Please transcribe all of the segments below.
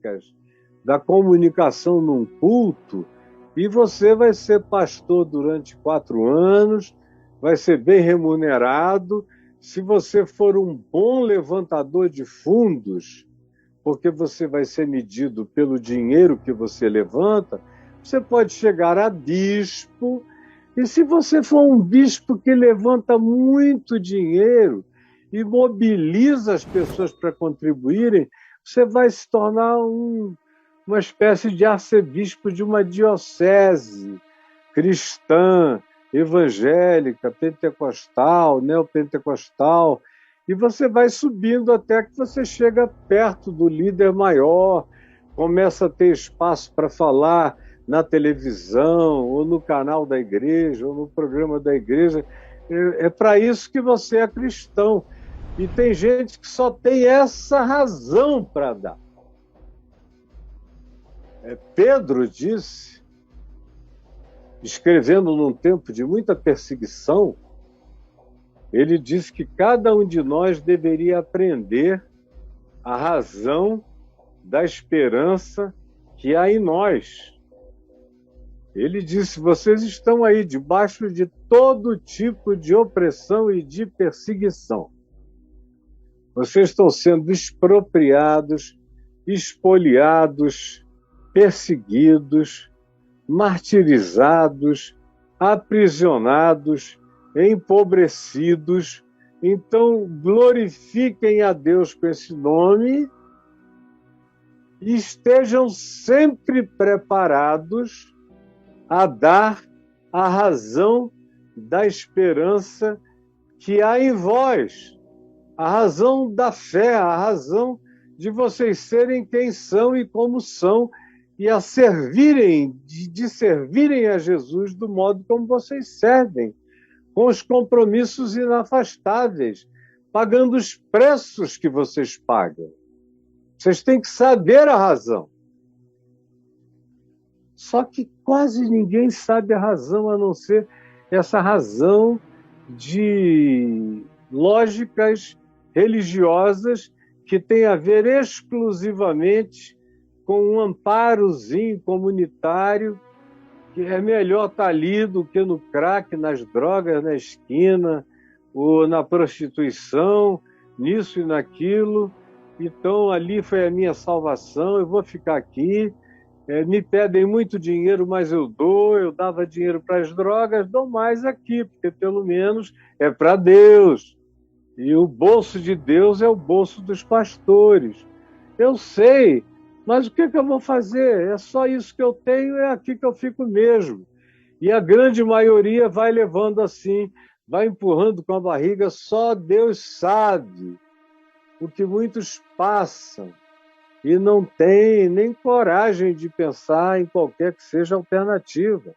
técnicas da comunicação num culto, e você vai ser pastor durante 4 anos, vai ser bem remunerado. Se você for um bom levantador de fundos, porque você vai ser medido pelo dinheiro que você levanta, você pode chegar a bispo. E se você for um bispo que levanta muito dinheiro e mobiliza as pessoas para contribuírem, você vai se tornar uma espécie de arcebispo de uma diocese cristã, evangélica, pentecostal, neopentecostal, e você vai subindo até que você chega perto do líder maior, começa a ter espaço para falar na televisão, ou no canal da igreja, ou no programa da igreja. É para isso que você é cristão. E tem gente que só tem essa razão para dar. Pedro disse, escrevendo num tempo de muita perseguição, ele disse que cada um de nós deveria aprender a razão da esperança que há em nós. Ele disse, vocês estão aí debaixo de todo tipo de opressão e de perseguição. Vocês estão sendo expropriados, espoliados, perseguidos, martirizados, aprisionados, empobrecidos. Então, glorifiquem a Deus com esse nome e estejam sempre preparados a dar a razão da esperança que há em vós, a razão da fé, a razão de vocês serem quem são e como são, e a servirem, de servirem a Jesus do modo como vocês servem, com os compromissos inafastáveis, pagando os preços que vocês pagam. Vocês têm que saber a razão. Só que quase ninguém sabe a razão, a não ser essa razão de lógicas religiosas que tem a ver exclusivamente com um amparozinho comunitário, que é melhor estar ali do que no crack, nas drogas, na esquina, ou na prostituição, nisso e naquilo. Então, ali foi a minha salvação, eu vou ficar aqui. Me pedem muito dinheiro, mas eu dava dinheiro para as drogas, dou mais aqui, porque pelo menos é para Deus. E o bolso de Deus é o bolso dos pastores. Eu sei, mas o que eu vou fazer? É só isso que eu tenho, é aqui que eu fico mesmo. E a grande maioria vai levando assim, vai empurrando com a barriga, só Deus sabe o que muitos passam e não tem nem coragem de pensar em qualquer que seja a alternativa.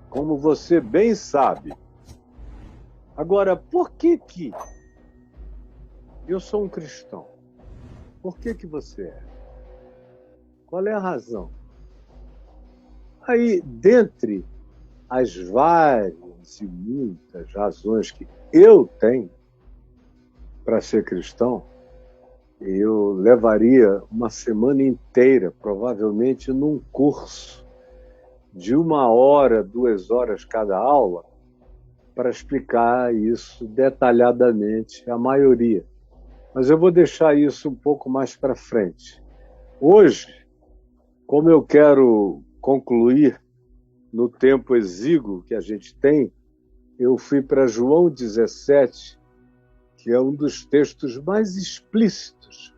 Como você bem sabe. Agora, por que eu sou um cristão? Por que você é? Qual é a razão? Aí, dentre as várias e muitas razões que eu tenho para ser cristão, eu levaria uma semana inteira, provavelmente num curso de 1 hora, 2 horas cada aula, para explicar isso detalhadamente, a maioria. Mas eu vou deixar isso um pouco mais para frente. Hoje, como eu quero concluir no tempo exíguo que a gente tem, eu fui para João 17, que é um dos textos mais explícitos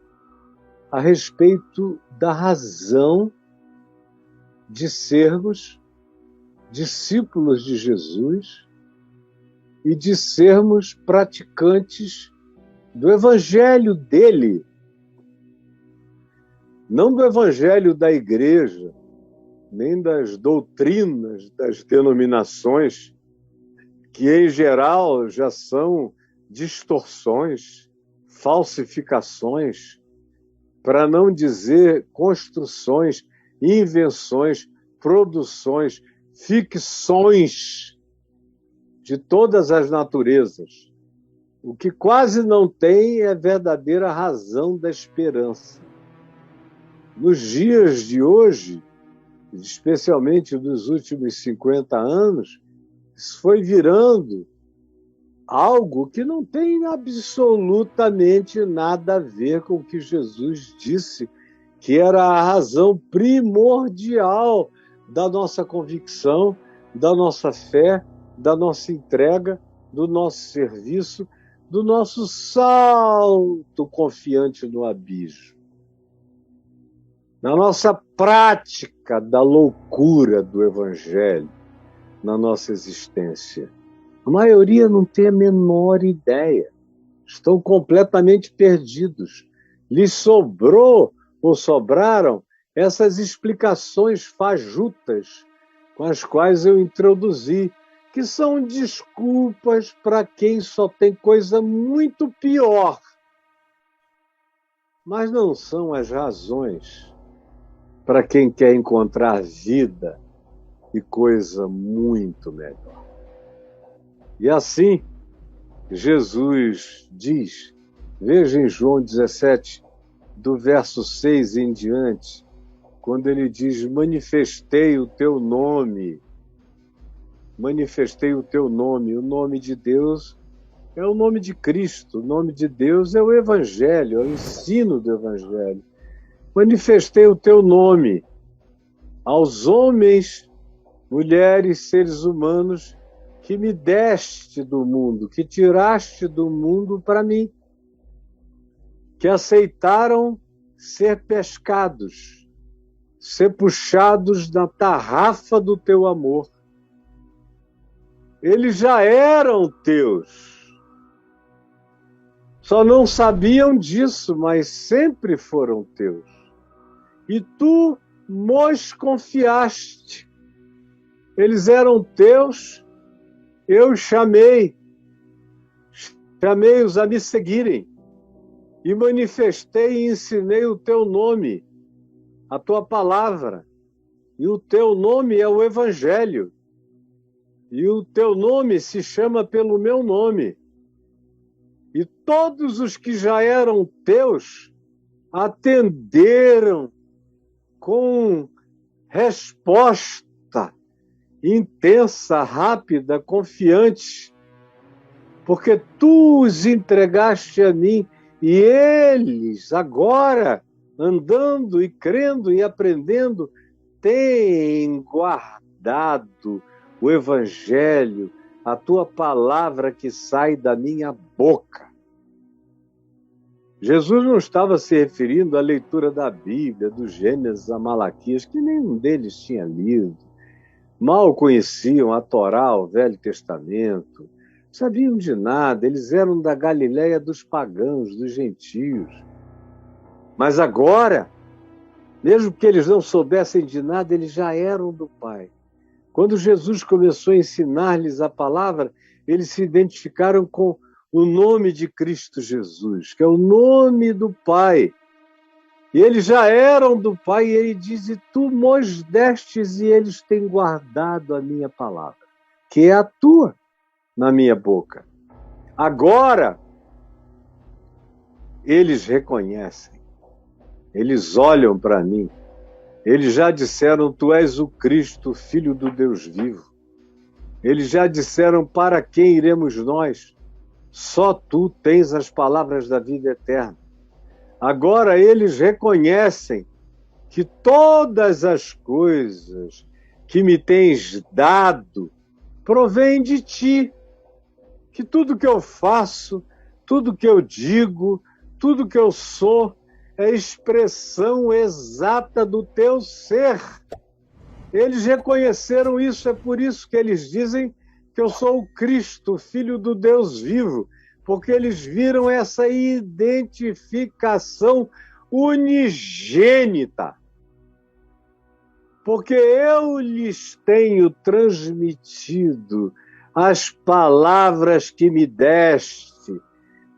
a respeito da razão de sermos discípulos de Jesus e de sermos praticantes do evangelho dele, não do evangelho da igreja, nem das doutrinas das denominações, que em geral já são distorções, falsificações, para não dizer construções, invenções, produções, ficções de todas as naturezas. O que quase não tem é a verdadeira razão da esperança. Nos dias de hoje, especialmente nos últimos 50 anos, isso foi virando algo que não tem absolutamente nada a ver com o que Jesus disse, que era a razão primordial da nossa convicção, da nossa fé, da nossa entrega, do nosso serviço, do nosso salto confiante no abismo. Na nossa prática da loucura do Evangelho, na nossa existência. A maioria não tem a menor ideia. Estão completamente perdidos. Lhes sobrou ou sobraram essas explicações fajutas com as quais eu introduzi, que são desculpas para quem só tem coisa muito pior. Mas não são as razões para quem quer encontrar vida e coisa muito melhor. E assim, Jesus diz, veja em João 17, do verso 6 em diante, quando ele diz, manifestei o teu nome, o nome de Deus é o nome de Cristo, o nome de Deus é o Evangelho, é o ensino do Evangelho. Manifestei o teu nome aos homens, mulheres, seres humanos que me deste do mundo, que tiraste do mundo para mim, que aceitaram ser pescados, ser puxados na tarrafa do teu amor. Eles já eram teus. Só não sabiam disso, mas sempre foram teus. E tu nos confiaste. Eles eram teus, eu chamei-os a me seguirem, e manifestei e ensinei o teu nome, a tua palavra, e o teu nome é o Evangelho, e o teu nome se chama pelo meu nome. E todos os que já eram teus atenderam com resposta intensa, rápida, confiante, porque tu os entregaste a mim e eles, agora, andando e crendo e aprendendo, têm guardado o Evangelho, a tua palavra que sai da minha boca. Jesus não estava se referindo à leitura da Bíblia, do Gênesis a Malaquias, que nenhum deles tinha lido. Mal conheciam a Torá, o Velho Testamento, sabiam de nada, eles eram da Galileia dos pagãos, dos gentios. Mas agora, mesmo que eles não soubessem de nada, eles já eram do Pai. Quando Jesus começou a ensinar-lhes a palavra, eles se identificaram com o nome de Cristo Jesus, que é o nome do Pai. E eles já eram do Pai, e ele diz, e tu nos destes, e eles têm guardado a minha palavra, que é a tua na minha boca. Agora, eles reconhecem, eles olham para mim, eles já disseram, tu és o Cristo, Filho do Deus vivo. Eles já disseram, para quem iremos nós? Só tu tens as palavras da vida eterna. Agora eles reconhecem que todas as coisas que me tens dado provêm de ti. Que tudo que eu faço, tudo que eu digo, tudo que eu sou, é expressão exata do teu ser. Eles reconheceram isso, é por isso que eles dizem que eu sou o Cristo, Filho do Deus vivo, porque eles viram essa identificação unigênita. Porque eu lhes tenho transmitido as palavras que me deste,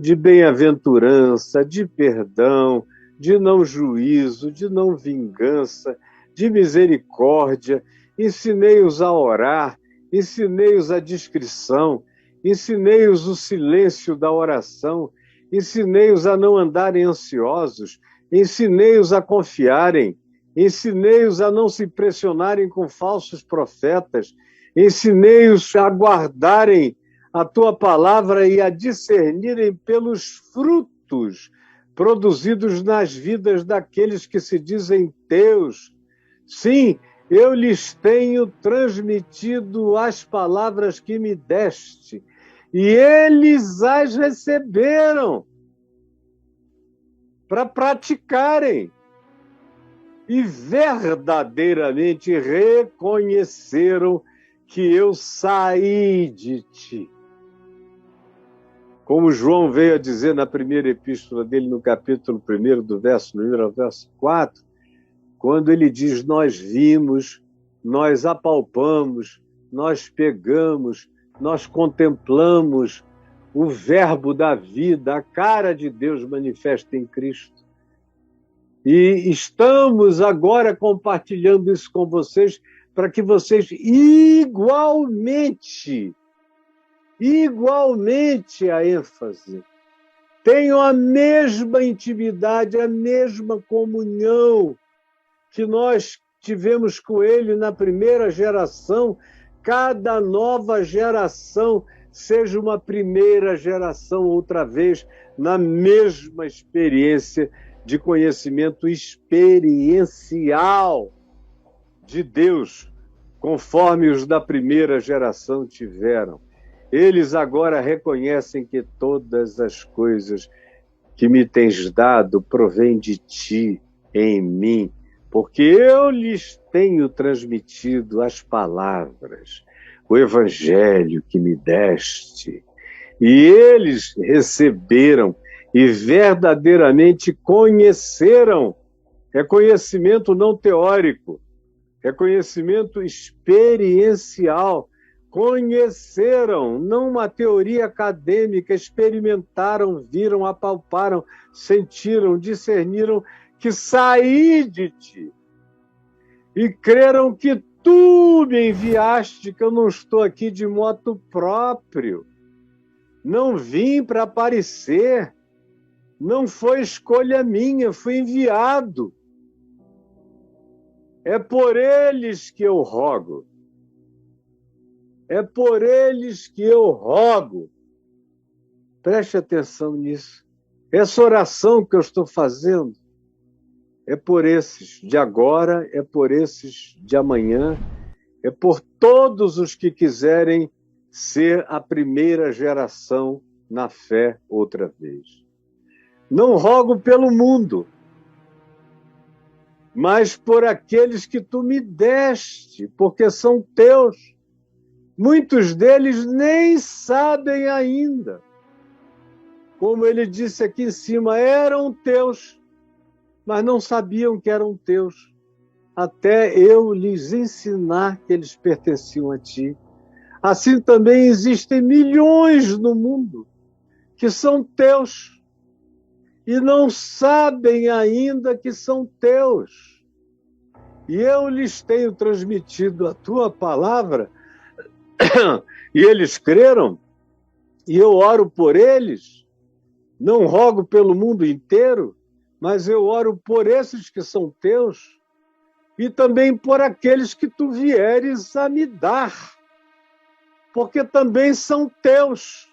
de bem-aventurança, de perdão, de não juízo, de não vingança, de misericórdia, ensinei-os a orar, ensinei-os a discrição, ensinei-os o silêncio da oração, ensinei-os a não andarem ansiosos, ensinei-os a confiarem, ensinei-os a não se impressionarem com falsos profetas, ensinei-os a guardarem a tua palavra e a discernirem pelos frutos produzidos nas vidas daqueles que se dizem teus. Sim, eu lhes tenho transmitido as palavras que me deste, e eles as receberam para praticarem e verdadeiramente reconheceram que eu saí de ti. Como João veio a dizer na primeira epístola dele, no capítulo 1, do verso 1 ao verso 4, quando ele diz, nós vimos, nós apalpamos, nós pegamos, nós contemplamos o verbo da vida, a cara de Deus manifesta em Cristo. E estamos agora compartilhando isso com vocês para que vocês igualmente a ênfase, tenham a mesma intimidade, a mesma comunhão que nós tivemos com ele na primeira geração. Cada nova geração seja uma primeira geração outra vez, na mesma experiência de conhecimento experiencial de Deus, conforme os da primeira geração tiveram. Eles agora reconhecem que todas as coisas que me tens dado provêm de ti, em mim, porque eu lhes tenho transmitido as palavras, o evangelho que me deste, e eles receberam e verdadeiramente conheceram. É conhecimento não teórico, é conhecimento experiencial. Conheceram, não uma teoria acadêmica, experimentaram, viram, apalparam, sentiram, discerniram que saí de ti. E creram que tu me enviaste, que eu não estou aqui de moto próprio. Não vim para aparecer. Não foi escolha minha, fui enviado. É por eles que eu rogo. É por eles que eu rogo. Preste atenção nisso. Essa oração que eu estou fazendo é por esses de agora, é por esses de amanhã, é por todos os que quiserem ser a primeira geração na fé outra vez. Não rogo pelo mundo, mas por aqueles que tu me deste, porque são teus. Muitos deles nem sabem ainda. Como ele disse aqui em cima, eram teus, mas não sabiam que eram teus, até eu lhes ensinar que eles pertenciam a ti. Assim também existem milhões no mundo que são teus e não sabem ainda que são teus. E eu lhes tenho transmitido a tua palavra, e eles creram, e eu oro por eles. Não rogo pelo mundo inteiro, mas eu oro por esses que são teus, e também por aqueles que tu vieres a me dar, porque também são teus.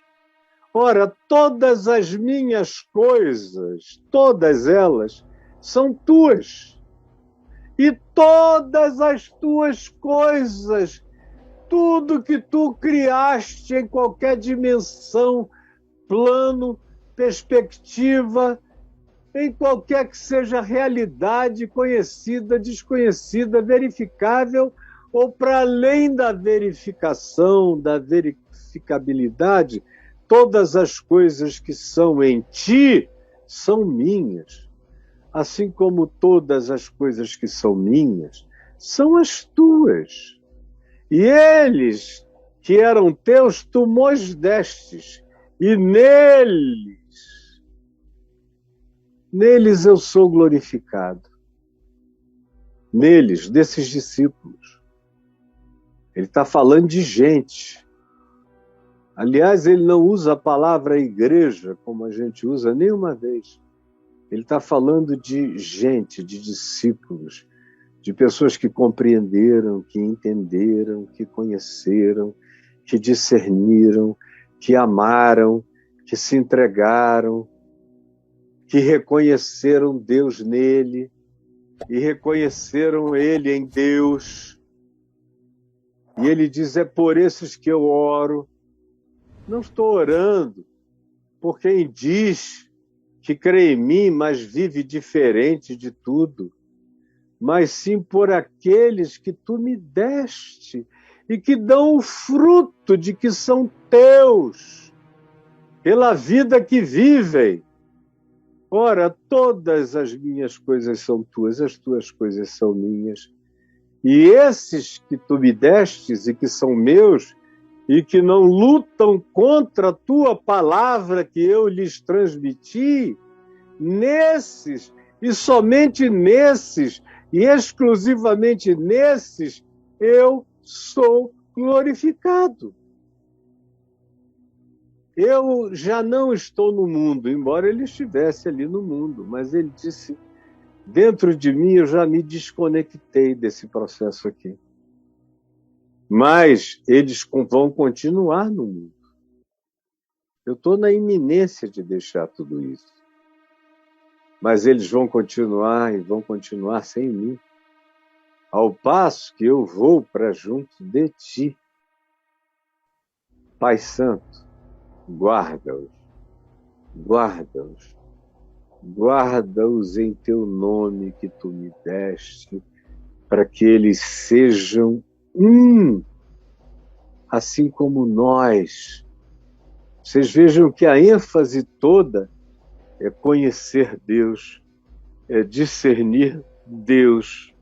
Ora, todas as minhas coisas, todas elas, são tuas. E todas as tuas coisas, tudo que tu criaste em qualquer dimensão, plano, perspectiva, em qualquer que seja a realidade conhecida, desconhecida, verificável, ou para além da verificação, da verificabilidade, todas as coisas que são em ti são minhas. Assim como todas as coisas que são minhas são as tuas. E eles que eram teus, tu mos destes, e neles eu sou glorificado. Neles, desses discípulos. Ele está falando de gente. Aliás, ele não usa a palavra igreja como a gente usa nenhuma vez. Ele está falando de gente, de discípulos, de pessoas que compreenderam, que entenderam, que conheceram, que discerniram, que amaram, que se entregaram, que reconheceram Deus nele e reconheceram ele em Deus. E ele diz, é por esses que eu oro. Não estou orando por quem diz que crê em mim, mas vive diferente de tudo, mas sim por aqueles que tu me deste e que dão o fruto de que são teus, pela vida que vivem. Ora, todas as minhas coisas são tuas, as tuas coisas são minhas. E esses que tu me destes e que são meus, e que não lutam contra a tua palavra que eu lhes transmiti, nesses, e somente nesses, e exclusivamente nesses, eu sou glorificado. Eu já não estou no mundo, embora ele estivesse ali no mundo, mas ele disse, dentro de mim eu já me desconectei desse processo aqui. Mas eles vão continuar no mundo. Eu estou na iminência de deixar tudo isso. Mas eles vão continuar e vão continuar sem mim, ao passo que eu vou para junto de ti. Pai Santo, guarda-os, guarda-os, guarda-os em teu nome que tu me deste, para que eles sejam um, assim como nós. Vocês vejam que a ênfase toda é conhecer Deus, é discernir Deus,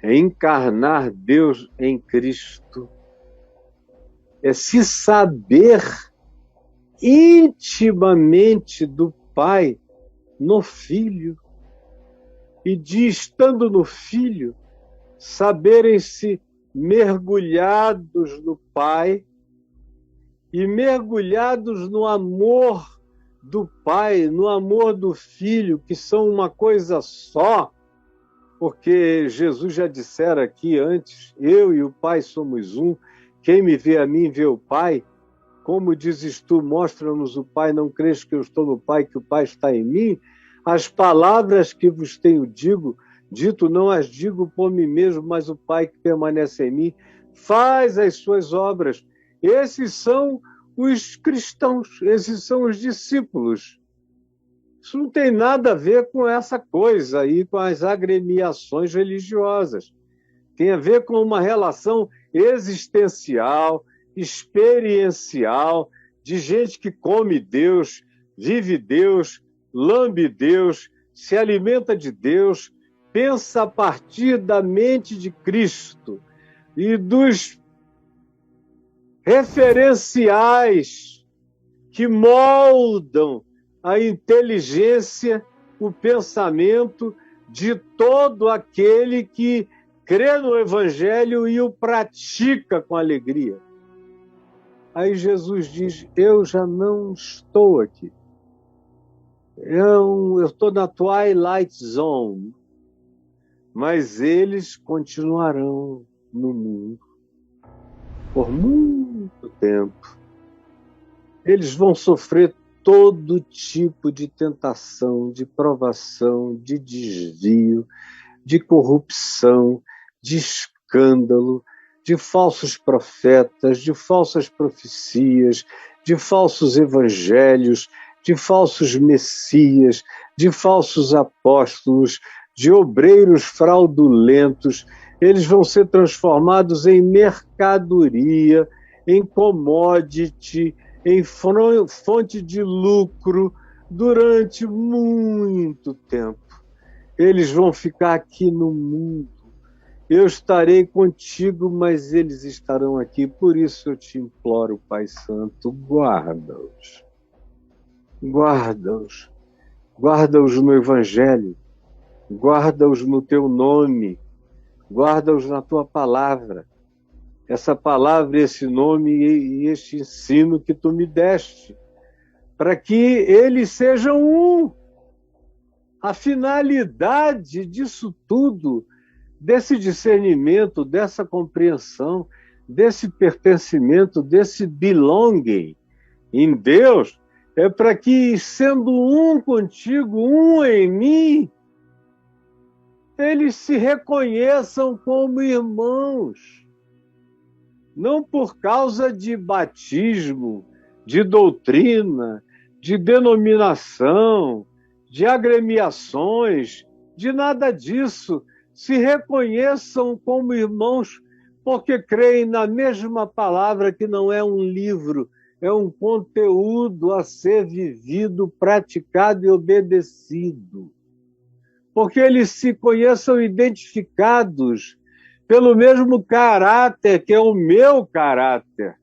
é encarnar Deus em Cristo, é se saber intimamente do Pai no Filho, e de estando no Filho, saberem-se mergulhados no Pai e mergulhados no amor do Pai, no amor do Filho, que são uma coisa só, porque Jesus já dissera aqui antes, eu e o Pai somos um, quem me vê a mim vê o Pai, como dizes tu, mostra-nos o Pai, não crês que eu estou no Pai, que o Pai está em mim? As palavras que vos tenho dito não as digo por mim mesmo, mas o Pai que permanece em mim faz as suas obras. Esses são os cristãos, esses são os discípulos. Isso não tem nada a ver com essa coisa aí, com as agremiações religiosas. Tem a ver com uma relação existencial, experiencial, de gente que come Deus, vive Deus, lambe Deus, se alimenta de Deus, pensa a partir da mente de Cristo e dos referenciais que moldam a inteligência, o pensamento de todo aquele que crê no Evangelho e o pratica com alegria. Aí Jesus diz, eu já não estou aqui. Eu estou na Twilight Zone, mas eles continuarão no mundo por muito tempo. Eles vão sofrer todo tipo de tentação, de provação, de desvio, de corrupção, de escândalo, de falsos profetas, de falsas profecias, de falsos evangelhos, de falsos messias, de falsos apóstolos, de obreiros fraudulentos. Eles vão ser transformados em mercadoria, em commodity, em fonte de lucro durante muito tempo. Eles vão ficar aqui no mundo. Eu estarei contigo, mas eles estarão aqui. Por isso eu te imploro, Pai Santo, guarda-os. Guarda-os. Guarda-os no Evangelho. Guarda-os no teu nome. Guarda-os na tua palavra. essa palavra, esse nome e este ensino que tu me deste, para que eles sejam um. A finalidade disso tudo, desse discernimento, dessa compreensão, desse pertencimento, desse belonging em Deus, é para que, sendo um contigo, um em mim, eles se reconheçam como irmãos. Não por causa de batismo, de doutrina, de denominação, de agremiações, de nada disso. Se reconheçam como irmãos porque creem na mesma palavra, que não é um livro, é um conteúdo a ser vivido, praticado e obedecido. Porque eles se conheçam identificados pelo mesmo caráter, que é o meu caráter,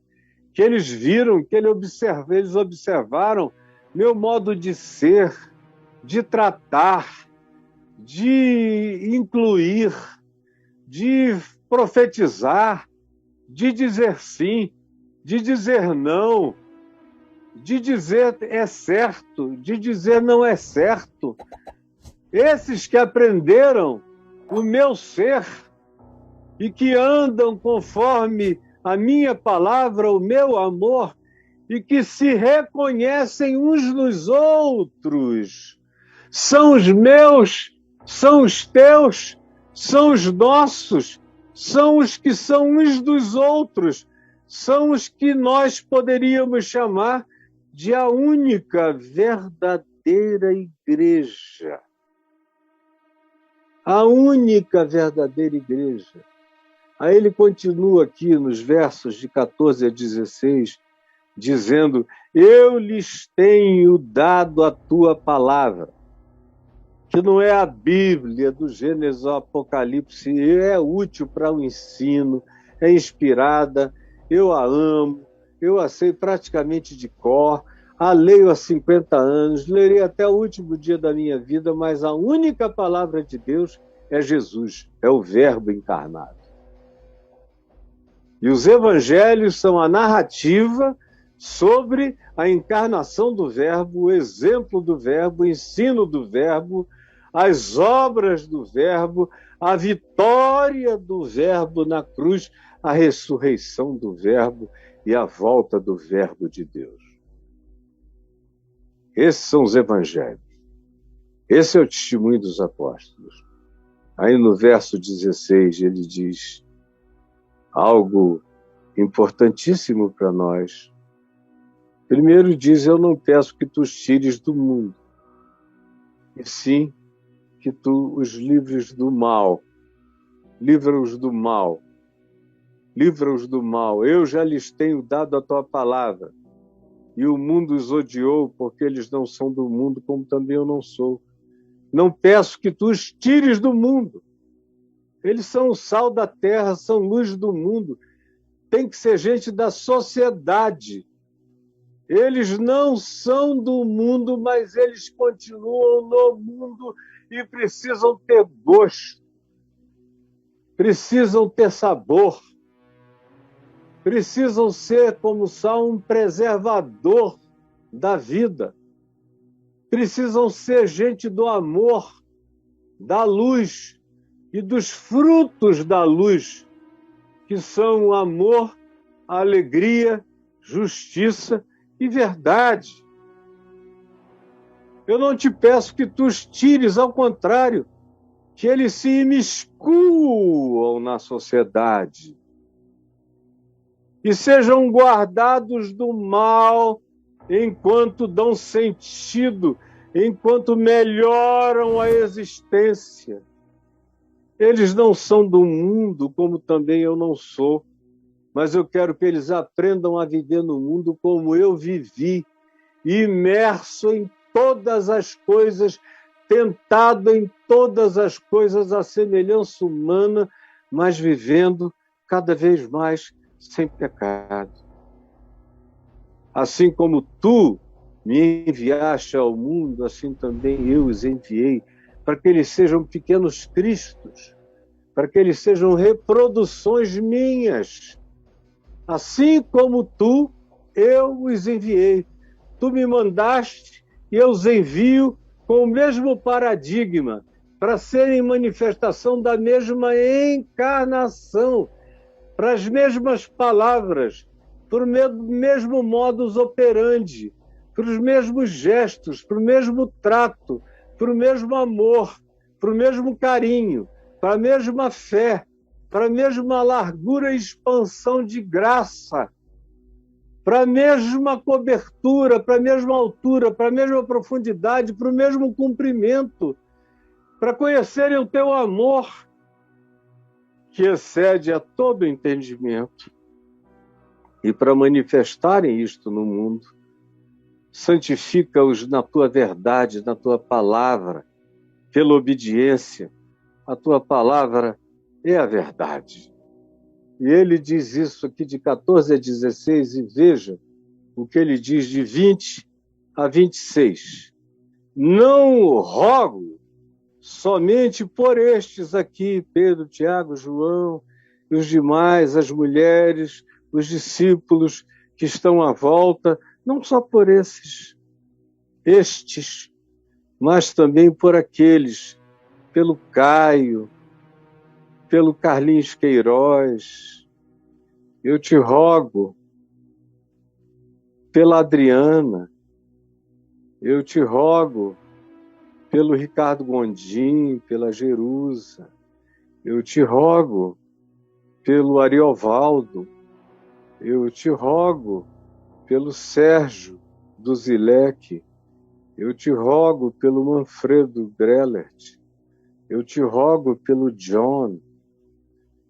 que eles viram, que eles observaram meu modo de ser, de tratar, de incluir, de profetizar, de dizer sim, de dizer não, de dizer é certo, de dizer não é certo. Esses que aprenderam o meu ser e que andam conforme a minha palavra, o meu amor, e que se reconhecem uns nos outros. São os meus, são os teus, são os nossos, são os que são uns dos outros, são os que nós poderíamos chamar de a única verdadeira igreja. A única verdadeira igreja. Aí ele continua aqui nos versos de 14 a 16, dizendo: eu lhes tenho dado a tua palavra, que não é a Bíblia do Gênesis ao Apocalipse, é útil para o ensino, é inspirada, eu a amo, eu a sei praticamente de cor, a leio há 50 anos, lerei até o último dia da minha vida, mas a única palavra de Deus é Jesus, é o Verbo encarnado. E os evangelhos são a narrativa sobre a encarnação do Verbo, o exemplo do Verbo, o ensino do Verbo, as obras do Verbo, a vitória do Verbo na cruz, a ressurreição do Verbo e a volta do Verbo de Deus. Esses são os evangelhos. Esse é o testemunho dos apóstolos. Aí no verso 16 ele diz algo importantíssimo para nós. Primeiro diz: eu não peço que tu os tires do mundo, e sim que tu os livres do mal. Livra-os do mal. Livra-os do mal. Eu já lhes tenho dado a tua palavra, e o mundo os odiou, porque eles não são do mundo, como também eu não sou. Não peço que tu os tires do mundo. Eles são o sal da terra, são luz do mundo. Tem que ser gente da sociedade. Eles não são do mundo, mas eles continuam no mundo e precisam ter gosto, precisam ter sabor, precisam ser, como sal, um preservador da vida. Precisam ser gente do amor, da luz e dos frutos da luz, que são o amor, a alegria, justiça e verdade. Eu não te peço que tu os tires, ao contrário, que eles se imiscuam na sociedade e sejam guardados do mal enquanto dão sentido, enquanto melhoram a existência. Eles não são do mundo, como também eu não sou, mas eu quero que eles aprendam a viver no mundo como eu vivi, imerso em todas as coisas, tentado em todas as coisas à semelhança humana, mas vivendo cada vez mais sem pecado. Assim como tu me enviaste ao mundo, assim também eu os enviei, para que eles sejam pequenos cristos, para que eles sejam reproduções minhas, Assim como tu, eu os enviei. Tu me mandaste e eu os envio com o mesmo paradigma, para serem manifestação da mesma encarnação, para as mesmas palavras, para o mesmo modus operandi, para os mesmos gestos, para o mesmo trato, para o mesmo amor, para o mesmo carinho, para a mesma fé, para a mesma largura e expansão de graça, para a mesma cobertura, para a mesma altura, para a mesma profundidade, para o mesmo comprimento, para conhecerem o teu amor, que excede a todo entendimento, e para manifestarem isto no mundo. Santifica-os na tua verdade, na tua palavra, pela obediência. A tua palavra é a verdade. E ele diz isso aqui de 14 a 16, e veja o que ele diz de 20 a 26. Não rogo somente por estes aqui, Pedro, Tiago, João, e os demais, as mulheres, os discípulos que estão à volta, não só por estes, mas também por aqueles, pelo Caio, pelo Carlinhos Queiroz. Eu te rogo pela Adriana, eu te rogo pelo Ricardo Gondim, pela Jerusa, eu te rogo pelo Ariovaldo, eu te rogo pelo Sérgio do Zilek, eu te rogo pelo Manfredo Grellert, eu te rogo pelo John,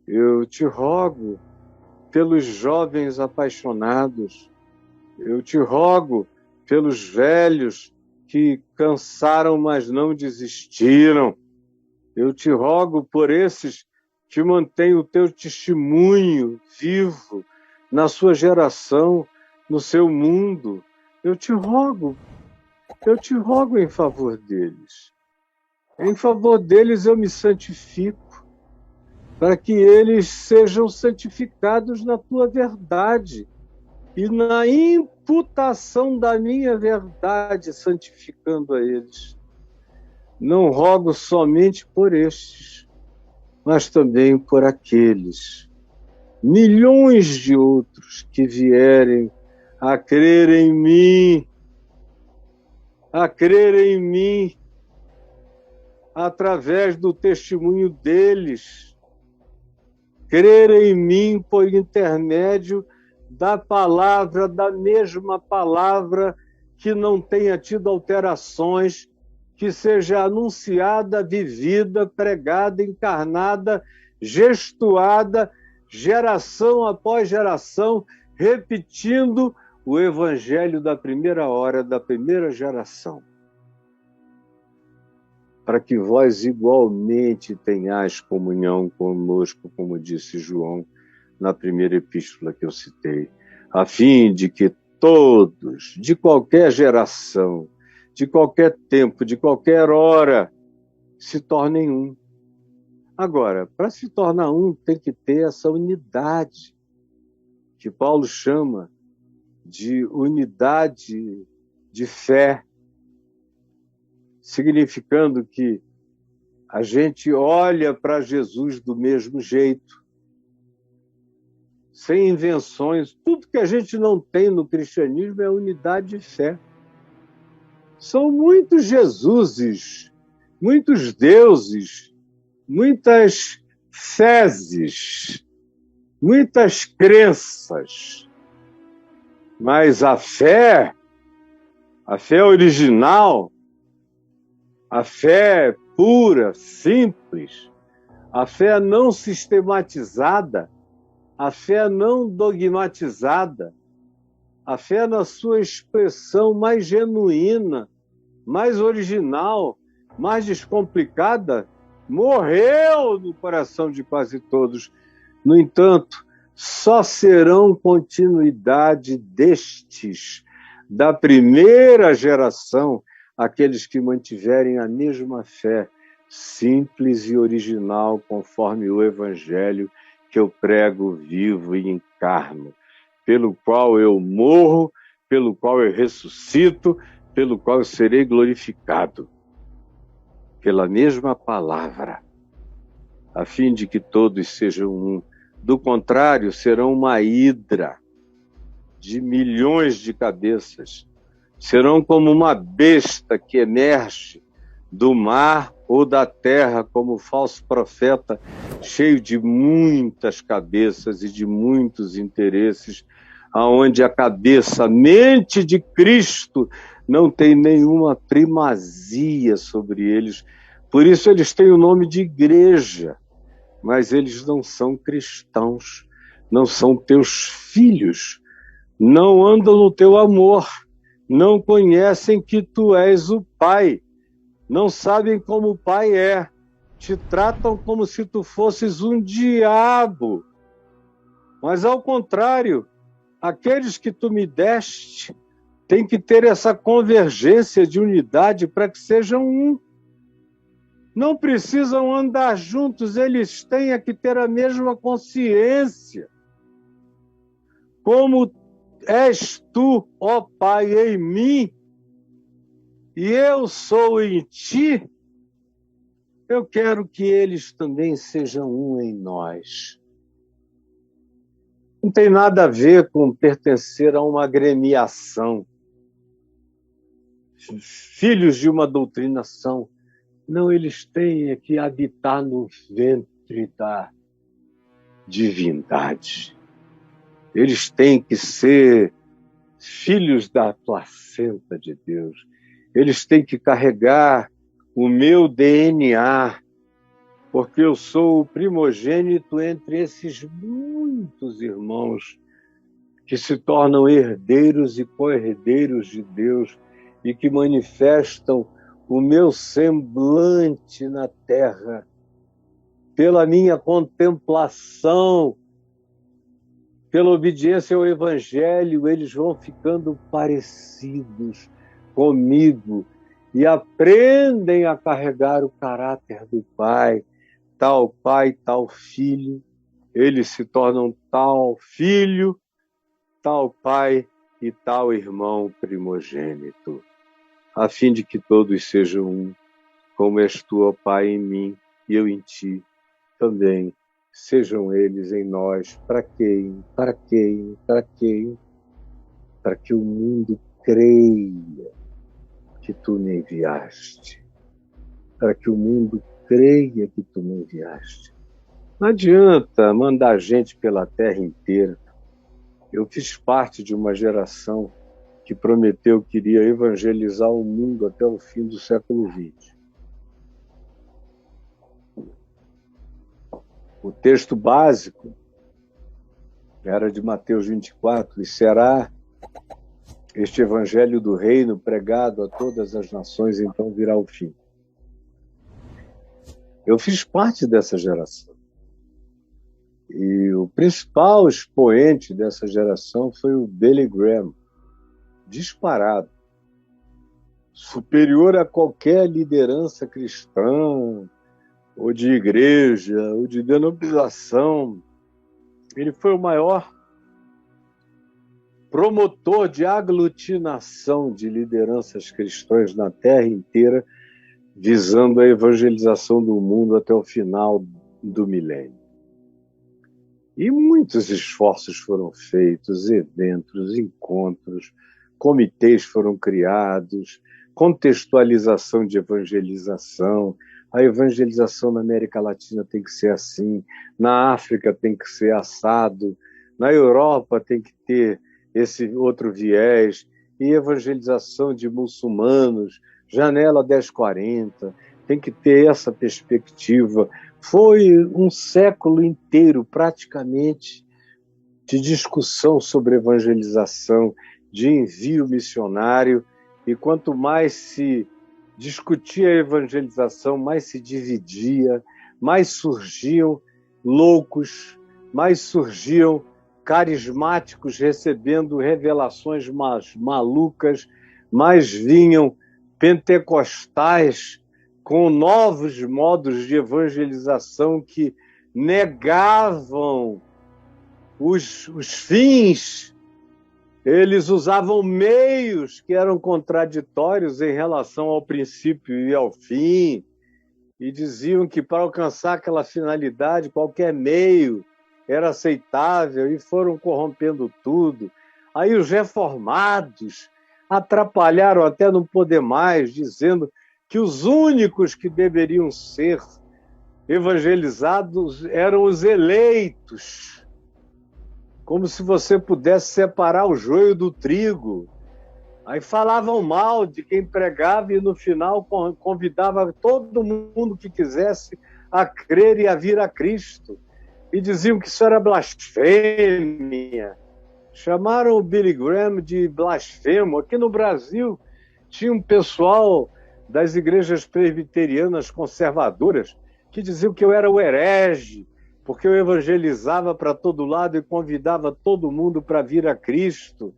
eu te rogo pelos jovens apaixonados, eu te rogo pelos velhos que cansaram, mas não desistiram. Eu te rogo por esses que mantêm o teu testemunho vivo na sua geração, no seu mundo. Eu te rogo em favor deles. Em favor deles eu me santifico, para que eles sejam santificados na tua verdade e na imputação da minha verdade, santificando a eles. Não rogo somente por estes, mas também por aqueles, milhões de outros que vierem a crer em mim, através do testemunho deles, crer em mim por intermédio da palavra, da mesma palavra, que não tenha tido alterações, que seja anunciada, vivida, pregada, encarnada, gestuada, geração após geração, repetindo o evangelho da primeira hora, da primeira geração. Para que vós igualmente tenhais comunhão conosco, como disse João na primeira epístola que eu citei, a fim de que todos, de qualquer geração, de qualquer tempo, de qualquer hora, se tornem um. Agora, para se tornar um, tem que ter essa unidade, que Paulo chama de unidade de fé, significando que a gente olha para Jesus do mesmo jeito, sem invenções. Tudo que a gente não tem no cristianismo é unidade de fé. São muitos Jesuses, muitos deuses, muitas fezes, muitas crenças. Mas a fé original, a fé pura, simples, a fé não sistematizada, a fé não dogmatizada, a fé na sua expressão mais genuína, mais original, mais descomplicada, morreu no coração de quase todos. No entanto, só serão continuidade destes, da primeira geração, aqueles que mantiverem a mesma fé, simples e original, conforme o Evangelho que eu prego, vivo e encarno. pelo qual eu morro, pelo qual eu ressuscito, pelo qual eu serei glorificado, pela mesma palavra, a fim de que todos sejam um. Do contrário, serão uma hidra de milhões de cabeças. Serão como uma besta que emerge do mar ou da terra como falso profeta, cheio de muitas cabeças e de muitos interesses, aonde a cabeça, a mente de Cristo, não tem nenhuma primazia sobre eles. Por isso eles têm o nome de igreja, mas eles não são cristãos, não são teus filhos, não andam no teu amor, não conhecem que tu és o Pai, não sabem como o Pai é, te tratam como se tu fosses um diabo. Mas ao contrário, aqueles que tu me deste têm que ter essa convergência de unidade para que sejam um. Não precisam andar juntos, eles têm que ter a mesma consciência. Como és tu, ó Pai, em mim, e eu sou em ti, eu quero que eles também sejam um em nós. Não tem nada a ver com pertencer a uma agremiação, filhos de uma doutrinação. Não, eles têm que habitar no ventre da divindade. Eles têm que ser filhos da placenta de Deus. Eles têm que carregar o meu DNA, porque eu sou o primogênito entre esses muitos irmãos que se tornam herdeiros e co-herdeiros de Deus e que manifestam o meu semblante na terra. Pela minha contemplação, pela obediência ao Evangelho, eles vão ficando parecidos comigo e aprendem a carregar o caráter do Pai, tal filho. Eles se tornam tal filho, tal pai e tal irmão primogênito, a fim de que todos sejam um, como és tu, ó Pai, em mim e eu em ti, também sejam eles em nós. Para quem? Para quem? Para quem? Para que o mundo creia que tu me enviaste. Para que o mundo creia que tu me enviaste. Não adianta mandar gente pela terra inteira. Eu fiz parte de uma geração que prometeu que iria evangelizar o mundo até o fim do século XX. O texto básico era de Mateus 24, e será este evangelho do reino pregado a todas as nações, então virá o fim. Eu fiz parte dessa geração. E o principal expoente dessa geração foi o Billy Graham, disparado, superior a qualquer liderança cristã, ou de igreja, ou de denominação. Ele foi o maior promotor de aglutinação de lideranças cristãs na terra inteira, visando a evangelização do mundo até o final do milênio. E muitos esforços foram feitos, eventos, encontros, comitês foram criados, contextualização de evangelização. A evangelização na América Latina tem que ser assim, na África tem que ser assado, na Europa tem que ter esse outro viés, e evangelização de muçulmanos, janela 1040, tem que ter essa perspectiva. Foi um século inteiro, praticamente, de discussão sobre evangelização, de envio missionário, e quanto mais se discutia a evangelização, mais se dividia, mais surgiam loucos, mais surgiam carismáticos recebendo revelações malucas, mais vinham pentecostais com novos modos de evangelização que negavam os fins Eles usavam meios que eram contraditórios em relação ao princípio e ao fim, e diziam que para alcançar aquela finalidade, qualquer meio era aceitável, e foram corrompendo tudo. Aí os reformados atrapalharam até não poder mais, dizendo que os únicos que deveriam ser evangelizados eram os eleitos, como se você pudesse separar o joio do trigo. Aí falavam mal de quem pregava e no final convidava todo mundo que quisesse a crer e a vir a Cristo. E diziam que isso era blasfêmia. Chamaram o Billy Graham de blasfemo. Aqui no Brasil tinha um pessoal das igrejas presbiterianas conservadoras que diziam que eu era o herege, porque eu evangelizava para todo lado e convidava todo mundo para vir a Cristo.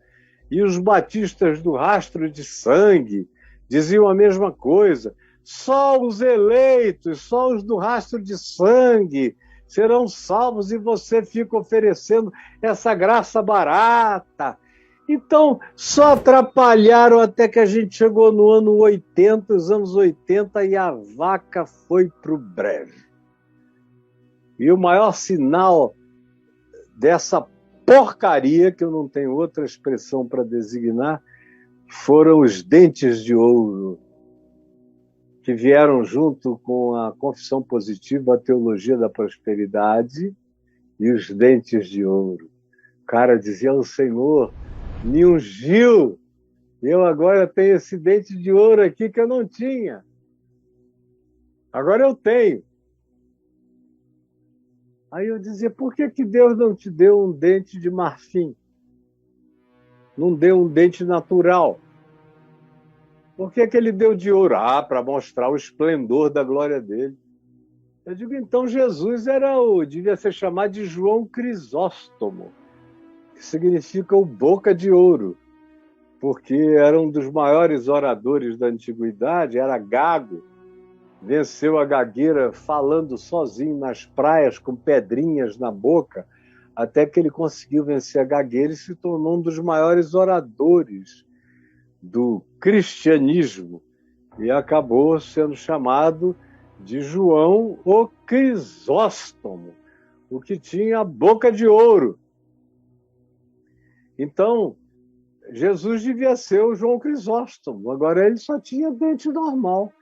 E os batistas do rastro de sangue diziam a mesma coisa. Só os eleitos, só os do rastro de sangue serão salvos, e você fica oferecendo essa graça barata. Então, só atrapalharam até que a gente chegou no ano 80, os anos 80, e a vaca foi para o brejo. E o maior sinal dessa porcaria, que eu não tenho outra expressão para designar, foram os dentes de ouro, que vieram junto com a confissão positiva, a teologia da prosperidade e os dentes de ouro. O cara dizia: o Senhor me ungiu, eu agora tenho esse dente de ouro aqui que eu não tinha. Agora eu tenho. Aí eu dizia: por que Deus não te deu um dente de marfim? Não deu um dente natural? Por que ele deu de ouro? Para mostrar o esplendor da glória dele. Eu digo: então Jesus devia ser chamado de João Crisóstomo, que significa o boca de ouro, porque era um dos maiores oradores da antiguidade, era gago. Venceu a gagueira falando sozinho nas praias, com pedrinhas na boca, até que ele conseguiu vencer a gagueira e se tornou um dos maiores oradores do cristianismo, e acabou sendo chamado de João o Crisóstomo, o que tinha a boca de ouro. Então, Jesus devia ser o João Crisóstomo, agora ele só tinha dente normal.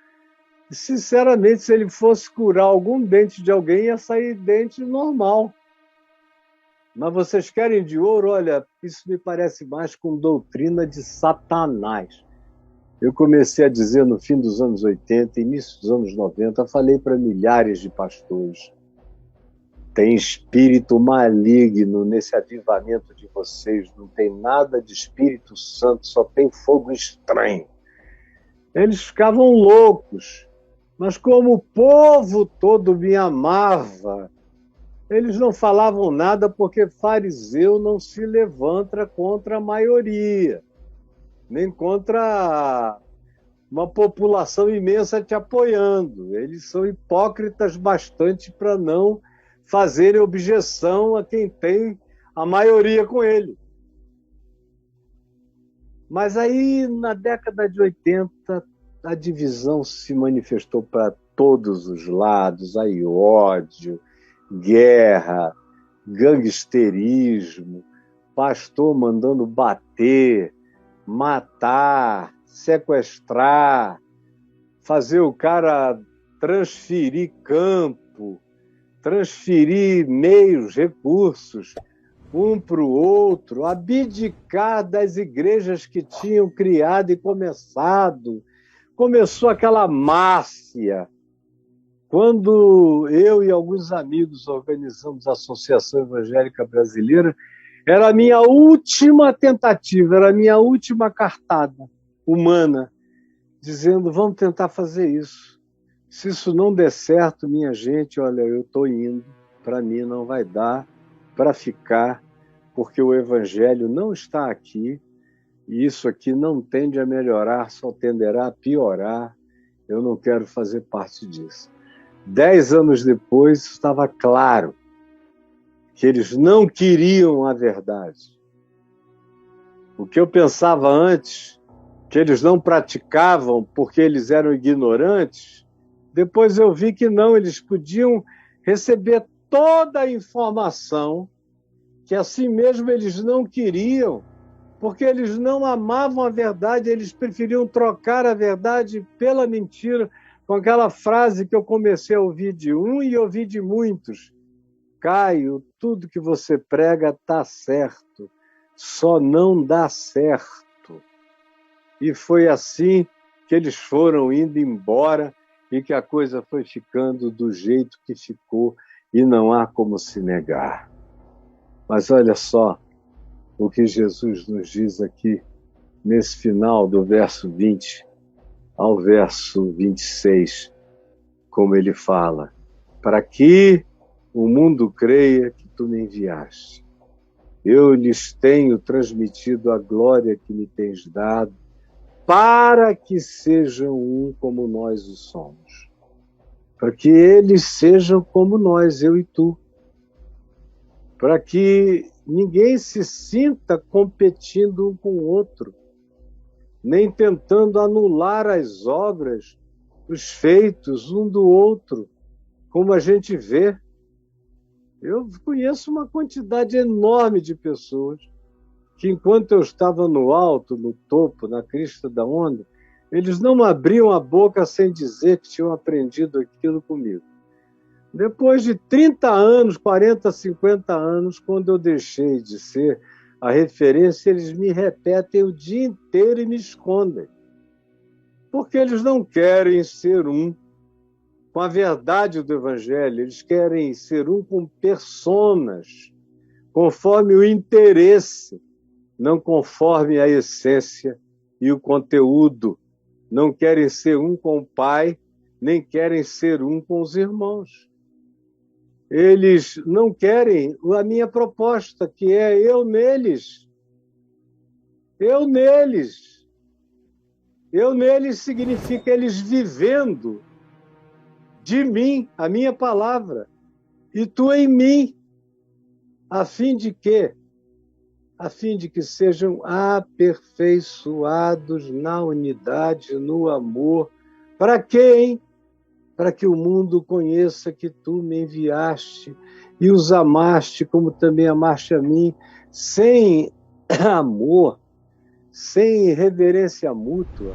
Sinceramente, se ele fosse curar algum dente de alguém, ia sair dente normal. Mas vocês querem de ouro? Olha, isso me parece mais com doutrina de Satanás. Eu comecei a dizer no fim dos anos 80, início dos anos 90, falei para milhares de pastores: tem espírito maligno nesse avivamento de vocês, não tem nada de Espírito Santo, só tem fogo estranho. Eles ficavam loucos. Mas como o povo todo me amava, eles não falavam nada, porque fariseu não se levanta contra a maioria, nem contra uma população imensa te apoiando. Eles são hipócritas bastante para não fazerem objeção a quem tem a maioria com ele. Mas aí, na década de 80, a divisão se manifestou para todos os lados, aí ódio, guerra, gangsterismo, pastor mandando bater, matar, sequestrar, fazer o cara transferir campo, transferir meios, recursos, um para o outro, abdicar das igrejas que tinham criado e começado. Começou aquela máfia. Quando eu e alguns amigos organizamos a Associação Evangélica Brasileira, era a minha última tentativa, era a minha última cartada humana, dizendo: vamos tentar fazer isso. Se isso não der certo, minha gente, olha, eu estou indo, para mim não vai dar para ficar, porque o Evangelho não está aqui, e isso aqui não tende a melhorar, só tenderá a piorar. Eu não quero fazer parte disso. 10 anos depois, estava claro que eles não queriam a verdade. O que eu pensava antes, que eles não praticavam porque eles eram ignorantes, depois eu vi que não, eles podiam receber toda a informação que assim mesmo eles não queriam, porque eles não amavam a verdade, eles preferiam trocar a verdade pela mentira, com aquela frase que eu comecei a ouvir de um e ouvi de muitos. Caio, tudo que você prega está certo, só não dá certo. E foi assim que eles foram indo embora e que a coisa foi ficando do jeito que ficou e não há como se negar. Mas olha só o que Jesus nos diz aqui nesse final do verso 20 ao verso 26, como ele fala: para que o mundo creia que tu me enviaste. Eu lhes tenho transmitido a glória que me tens dado, para que sejam um como nós o somos. Para que eles sejam como nós, eu e tu. Para que ninguém se sinta competindo um com o outro, nem tentando anular as obras, os feitos um do outro, como a gente vê. Eu conheço uma quantidade enorme de pessoas que, enquanto eu estava no alto, no topo, na crista da onda, eles não abriam a boca sem dizer que tinham aprendido aquilo comigo. Depois de 30 anos, 40, 50 anos, quando eu deixei de ser a referência, eles me repetem o dia inteiro e me escondem. Porque eles não querem ser um com a verdade do Evangelho, eles querem ser um com personas, conforme o interesse, não conforme a essência e o conteúdo. Não querem ser um com o Pai, nem querem ser um com os irmãos. Eles não querem a minha proposta, que é eu neles. Eu neles. Eu neles significa eles vivendo de mim, a minha palavra, e tu em mim, a fim de quê? A fim de que sejam aperfeiçoados na unidade, no amor. Para quê, hein? Para que o mundo conheça que tu me enviaste e os amaste como também amaste a mim, sem amor, sem reverência mútua,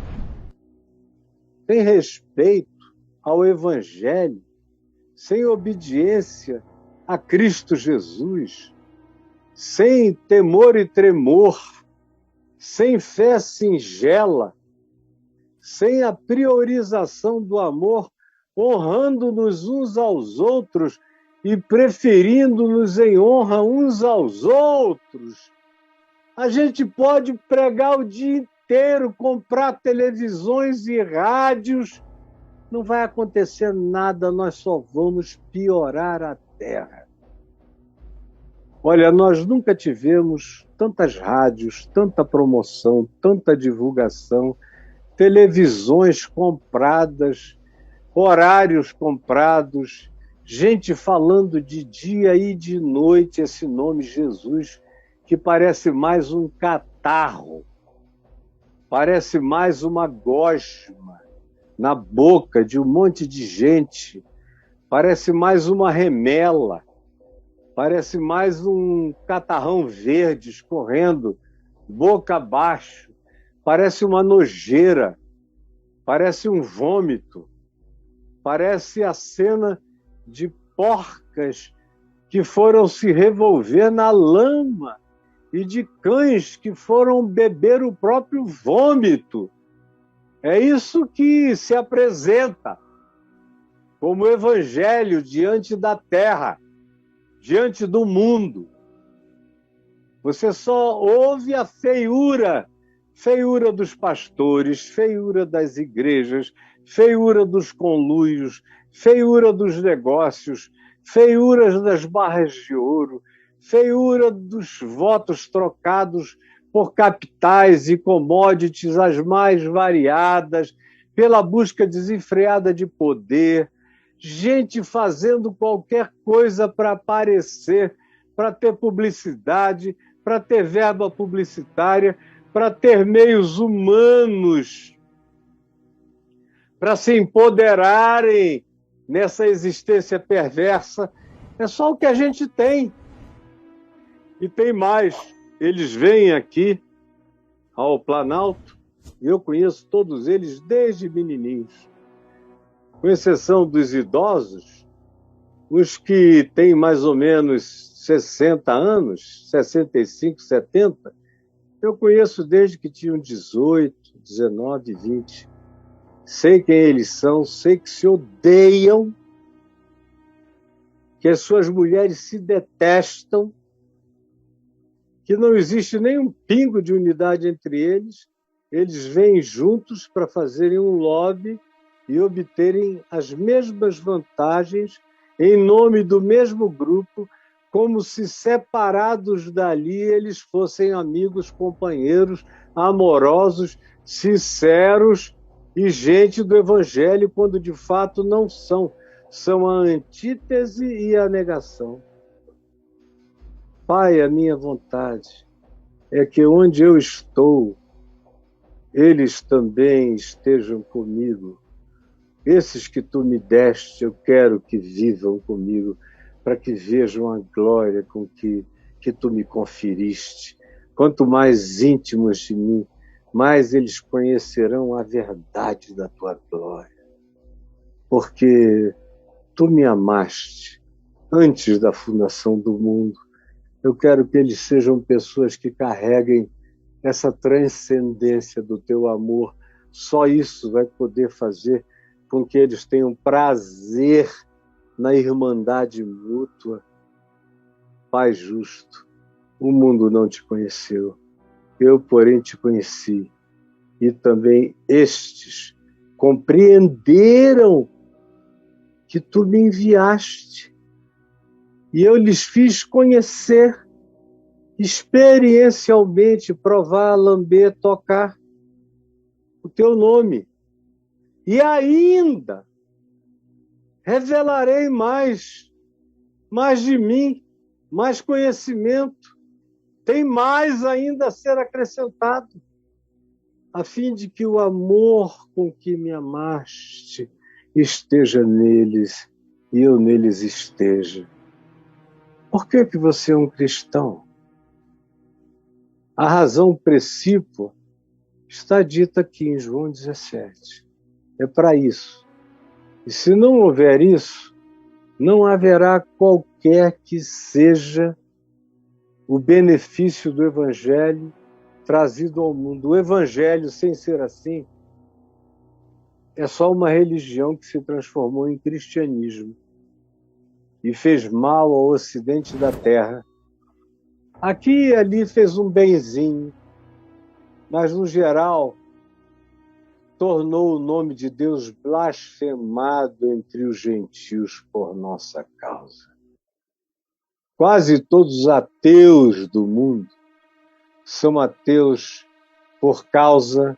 sem respeito ao Evangelho, sem obediência a Cristo Jesus, sem temor e tremor, sem fé singela, sem a priorização do amor, honrando-nos uns aos outros e preferindo-nos em honra uns aos outros. A gente pode pregar o dia inteiro, comprar televisões e rádios, não vai acontecer nada, nós só vamos piorar a terra. Olha, nós nunca tivemos tantas rádios, tanta promoção, tanta divulgação, televisões compradas, horários comprados, gente falando de dia e de noite esse nome Jesus, que parece mais um catarro, parece mais uma gosma na boca de um monte de gente, parece mais uma remela, parece mais um catarrão verde escorrendo boca abaixo, parece uma nojeira, parece um vômito, parece a cena de porcas que foram se revolver na lama e de cães que foram beber o próprio vômito. É isso que se apresenta como evangelho diante da terra, diante do mundo. Você só ouve a feiura dos pastores, feiura das igrejas, feiura dos conluios, feiura dos negócios, feiuras das barras de ouro, feiura dos votos trocados por capitais e commodities as mais variadas, pela busca desenfreada de poder, gente fazendo qualquer coisa para aparecer, para ter publicidade, para ter verba publicitária, para ter meios humanos, para se empoderarem nessa existência perversa. É só o que a gente tem. E tem mais. Eles vêm aqui ao Planalto, e eu conheço todos eles desde menininhos. Com exceção dos idosos, os que têm mais ou menos 60 anos, 65, 70, eu conheço desde que tinham 18, 19, 20. Sei quem eles são, sei que se odeiam, que as suas mulheres se detestam, que não existe nem um pingo de unidade entre eles. Eles vêm juntos para fazerem um lobby e obterem as mesmas vantagens em nome do mesmo grupo, como se separados dali eles fossem amigos, companheiros, amorosos, sinceros e gente do Evangelho, quando de fato não são. São a antítese e a negação. Pai, a minha vontade é que onde eu estou, eles também estejam comigo. Esses que tu me deste, eu quero que vivam comigo, para que vejam a glória com que tu me conferiste. Quanto mais íntimos de mim, mais eles conhecerão a verdade da tua glória. Porque tu me amaste antes da fundação do mundo. Eu quero que eles sejam pessoas que carreguem essa transcendência do teu amor. Só isso vai poder fazer com que eles tenham prazer na irmandade mútua. Pai justo, o mundo não te conheceu, eu, porém, te conheci. E também estes compreenderam que tu me enviaste. E eu lhes fiz conhecer, experiencialmente, provar, lamber, tocar o teu nome. E ainda revelarei mais de mim, mais conhecimento. Tem mais ainda a ser acrescentado, a fim de que o amor com que me amaste esteja neles e eu neles esteja. Por que você é um cristão? A razão precípua está dita aqui em João 17. É para isso. E se não houver isso, não haverá qualquer que seja o benefício do Evangelho trazido ao mundo. O Evangelho, sem ser assim, é só uma religião que se transformou em cristianismo e fez mal ao ocidente da terra. Aqui e ali fez um benzinho, mas, no geral, tornou o nome de Deus blasfemado entre os gentios por nossa causa. Quase todos os ateus do mundo são ateus por causa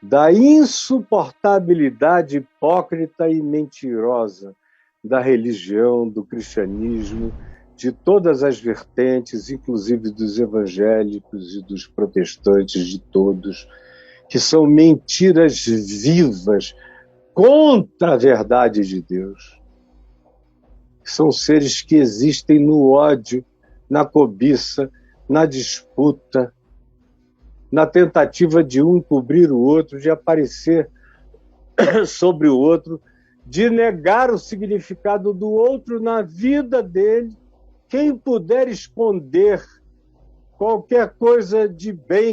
da insuportabilidade hipócrita e mentirosa da religião, do cristianismo, de todas as vertentes, inclusive dos evangélicos e dos protestantes, de todos, que são mentiras vivas contra a verdade de Deus. São seres que existem no ódio, na cobiça, na disputa, na tentativa de um cobrir o outro, de aparecer sobre o outro, de negar o significado do outro na vida dele. Quem puder esconder qualquer coisa de bem